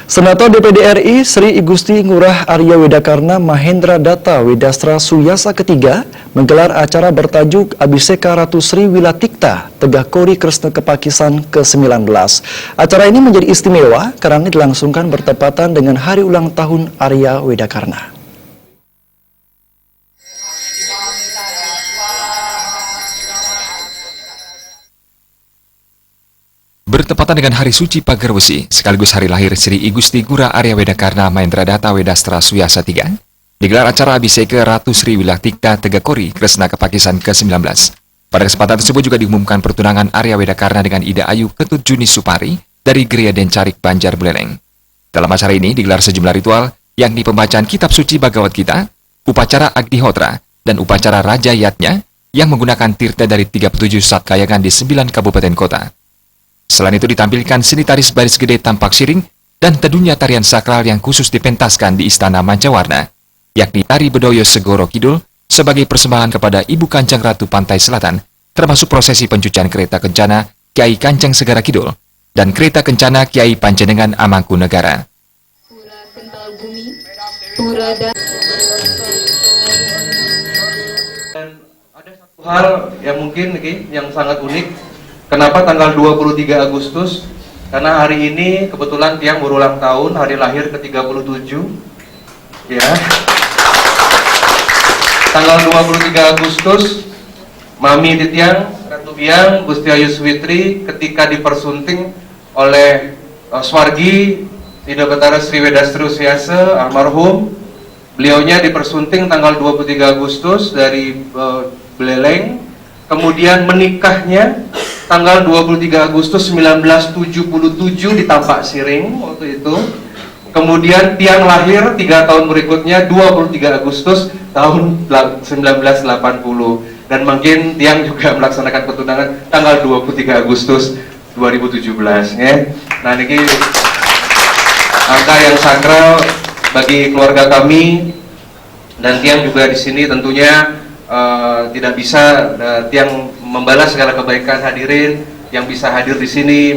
Senator DPD RI Sri Igusti Ngurah Arya Wedakarna Mahendra Datta Wedastra Suyasa ketiga menggelar acara bertajuk Abhiseka Ratu Sri Wilatikta Tegah Kori Kresna Kepakisan ke-19. Acara ini menjadi istimewa karena dilangsungkan bertepatan dengan hari ulang tahun Arya Wedakarna. Bertepatan dengan hari suci Pagar Wesi, sekaligus hari lahir Sri Igusti Ngurah Arya Wedakarna Mahendra Datta Wedastra Suyasa III, digelar acara Abhiseka Ratu Sri Wilatikta Tegah Kori Kresna Kepakisan ke-19. Pada kesempatan tersebut juga diumumkan pertunangan Arya Wedakarna dengan Ida Ayu Ketut Juni Supari dari Gereja Dencarik Banjar Buleleng. Dalam acara ini digelar sejumlah ritual, yakni pembacaan Kitab Suci Bhagavad Gita, upacara Agnihotra, dan upacara Raja Yatnya yang menggunakan tirta dari 37 satkayangan di 9 kabupaten kota. Selain itu ditampilkan seni taris baris gede tampak siring dan tentunya tarian sakral yang khusus dipentaskan di Istana Mancawarna, yakni tari Bedoyo Segoro Kidul sebagai persembahan kepada Ibu Kanjeng Ratu Pantai Selatan, termasuk prosesi pencucian kereta kencana Kiai Kanjeng Segara Kidul dan kereta kencana Kiai Panjenengan Amangkunegara. Dan ada satu hal yang mungkin yang sangat unik. Kenapa tanggal 23 Agustus? Karena hari ini kebetulan tiang berulang tahun, hari lahir ke-37. Ya. Tanggal 23 Agustus, Mami Titiang, Ratu Biang, Gusti Ayu Switri ketika dipersunting oleh Swargi Ida Betara Sri Wedastra Suyasa almarhum. Beliaunya dipersunting tanggal 23 Agustus dari Buleleng. Kemudian menikahnya tanggal 23 Agustus 1977 di Tampak Siring waktu itu. Kemudian tiang lahir 3 tahun berikutnya 23 Agustus tahun 1980. Dan mungkin tiang juga melaksanakan pertunangan tanggal 23 Agustus 2017 ya. Nah ini angka yang sakral bagi keluarga kami, dan tiang juga di sini tentunya tidak bisa tiang membalas segala kebaikan hadirin yang bisa hadir di sini.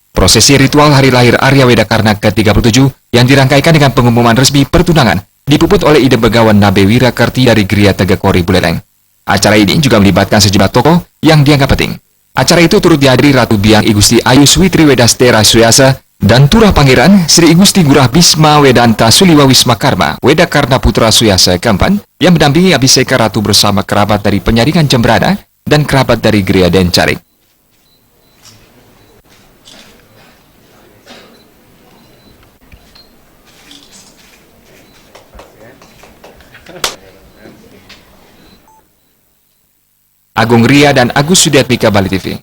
Prosesi ritual hari lahir Arya Wedakarna ke-37 yang dirangkaikan dengan pengumuman resmi pertunangan dipuput oleh Ida Begawan Nabe Wirakarti dari Gereja Tegah Kori Buleleng. Acara ini juga melibatkan sejumlah tokoh yang dianggap penting. Acara itu turut dihadiri Ratu Biang Igusti Ayu Switri Wedastra Suyasa dan Turah Pangeran Sri Igusti Ngurah Bisma Wedanta Suliwa Wisma Karma Wedakarna Putra Suyasa keempat yang mendampingi Abhiseka Ratu bersama kerabat dari Penyaringan Jembrana dan kerabat dari Gereja Dencarik. Agung Ria dan Agus Sudiatmika, Bali TV.